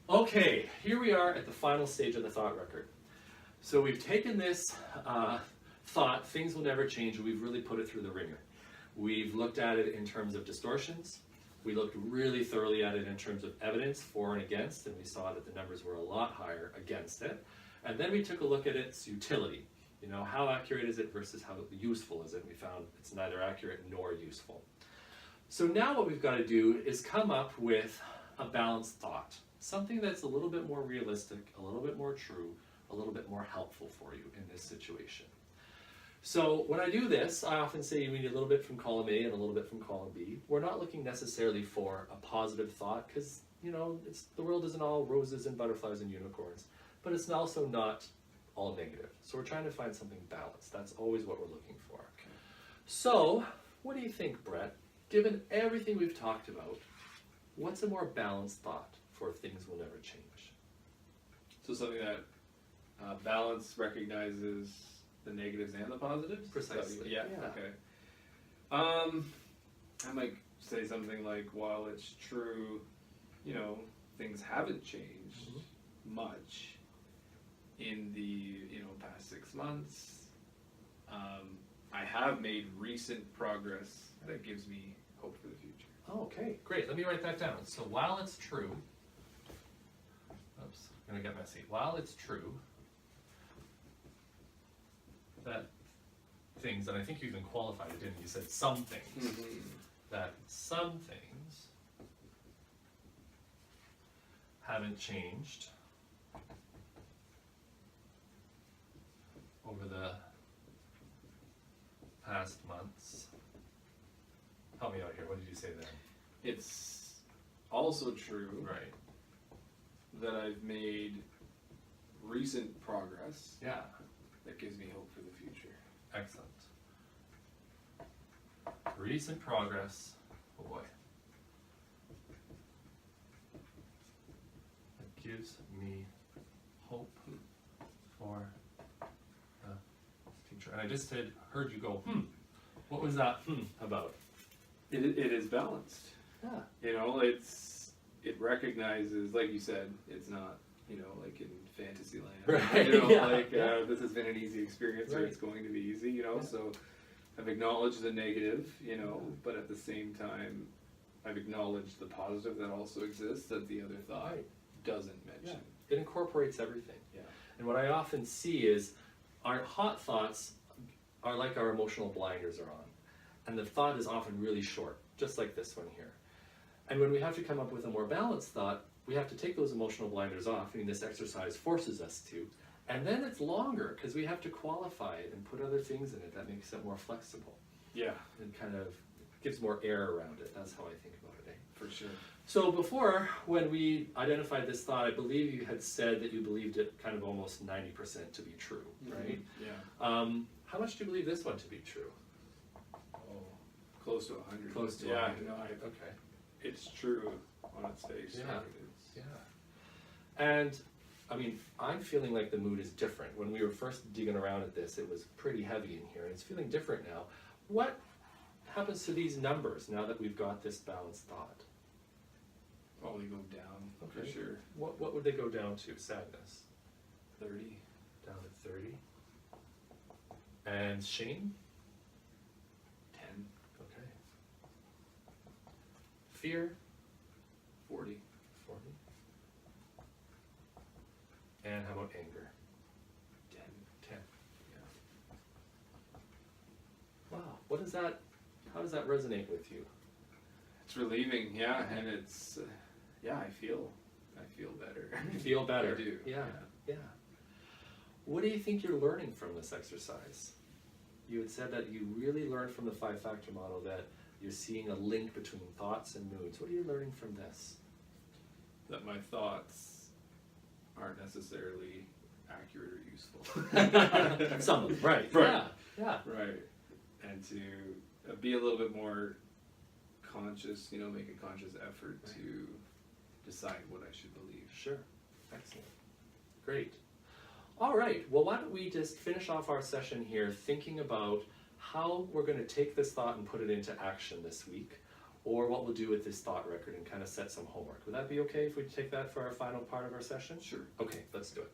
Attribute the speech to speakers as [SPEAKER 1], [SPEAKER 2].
[SPEAKER 1] Okay, here we are at the final stage of the thought record. So we've taken this thought, things will never change, and we've really put it through the ringer. We've looked at it in terms of distortions. We looked really thoroughly at it in terms of evidence for and against, and we saw that the numbers were a lot higher against it. And then we took a look at its utility. You know, how accurate is it versus how useful is it? We found it's neither accurate nor useful. So now what we've got to do is come up with a balanced thought. Something that's a little bit more realistic, a little bit more true, a little bit more helpful for you in this situation. So when I do this, I often say you need a little bit from column A and a little bit from column B. We're not looking necessarily for a positive thought because, you know, the world isn't all roses and butterflies and unicorns, but it's also not all negative. So we're trying to find something balanced. That's always what we're looking for. Okay. So what do you think, Brett? Given everything we've talked about, what's a more balanced thought for things will never change?
[SPEAKER 2] So something that balance recognizes the negatives and the positives?
[SPEAKER 1] Precisely.
[SPEAKER 2] Yeah. Okay. I might say something like, while it's true, you know, things haven't changed much in the past 6 months. I have made recent progress that gives me hope for the future.
[SPEAKER 1] Oh, okay, great. Let me write that down. So while it's true, oops, I'm gonna get messy. While it's true that things, and I think you even qualified it, didn't you? You said some things. That some things haven't changed over the past months. Help me out here. What did you say then?
[SPEAKER 2] It's also true
[SPEAKER 1] Right.
[SPEAKER 2] that I've made recent progress
[SPEAKER 1] Yeah.
[SPEAKER 2] that gives me hope for the future.
[SPEAKER 1] Excellent. Recent progress. Oh boy. It gives me hope for the future. And I just heard you go, What was that about?
[SPEAKER 2] It is balanced.
[SPEAKER 1] Yeah.
[SPEAKER 2] You know, it recognizes, like you said, it's not, like in fantasy land.
[SPEAKER 1] Right.
[SPEAKER 2] This has been an easy experience, or
[SPEAKER 1] Right.
[SPEAKER 2] it's going to be easy,
[SPEAKER 1] Yeah.
[SPEAKER 2] so I've acknowledged the negative, but at the same time, I've acknowledged the positive that also exists that the other thought
[SPEAKER 1] Right.
[SPEAKER 2] doesn't mention.
[SPEAKER 1] It incorporates everything.
[SPEAKER 2] Yeah.
[SPEAKER 1] And what I often see is our hot thoughts are like our emotional blinders are on. And the thought is often really short, just like this one here. And when we have to come up with a more balanced thought, we have to take those emotional blinders off, and this exercise forces us to. And then it's longer because we have to qualify it and put other things in it that makes it more flexible
[SPEAKER 2] Yeah,
[SPEAKER 1] and kind of gives more air around it. That's how I think about it.
[SPEAKER 2] for sure.
[SPEAKER 1] So before, when we identified this thought, I believe you had said that you believed it kind of almost 90% to be true, right?
[SPEAKER 2] Yeah.
[SPEAKER 1] How much do you believe this one to be true?
[SPEAKER 2] Close to 100.
[SPEAKER 1] Close to
[SPEAKER 2] yeah,
[SPEAKER 1] 100.
[SPEAKER 2] no,
[SPEAKER 1] Okay.
[SPEAKER 2] It's true on its face.
[SPEAKER 1] Yeah.
[SPEAKER 2] Right?
[SPEAKER 1] Yeah. And I mean, I'm feeling like the mood is different. When we were first digging around at this, it was pretty heavy in here, and it's feeling different now. What happens to these numbers now that we've got this balanced thought?
[SPEAKER 2] Only go down, for
[SPEAKER 1] Okay.
[SPEAKER 2] sure.
[SPEAKER 1] What would they go down to? Sadness.
[SPEAKER 2] 30.
[SPEAKER 1] Down to 30. And shame?
[SPEAKER 2] 10.
[SPEAKER 1] Okay. Fear?
[SPEAKER 2] 40.
[SPEAKER 1] 40. And how about anger?
[SPEAKER 2] 10.
[SPEAKER 1] 10. Yeah. Wow. How does that resonate with you?
[SPEAKER 2] It's relieving, yeah, and it's, I feel better.
[SPEAKER 1] You feel better.
[SPEAKER 2] I do.
[SPEAKER 1] Yeah. What do you think you're learning from this exercise? You had said that you really learned from the 5-factor model that you're seeing a link between thoughts and moods. What are you learning from this?
[SPEAKER 2] That my thoughts aren't necessarily accurate or useful.
[SPEAKER 1] Some of them, right.
[SPEAKER 2] Right.
[SPEAKER 1] Yeah.
[SPEAKER 2] Right. And to be a little bit more conscious, make a conscious effort
[SPEAKER 1] Right.
[SPEAKER 2] to decide what I should believe.
[SPEAKER 1] Sure. Excellent. Great. All right. Well, why don't we just finish off our session here thinking about how we're going to take this thought and put it into action this week. or what we'll do with this thought record and kind of set some homework. Would that be okay if we take that for our final part of our session?
[SPEAKER 2] Sure.
[SPEAKER 1] Okay, let's do it.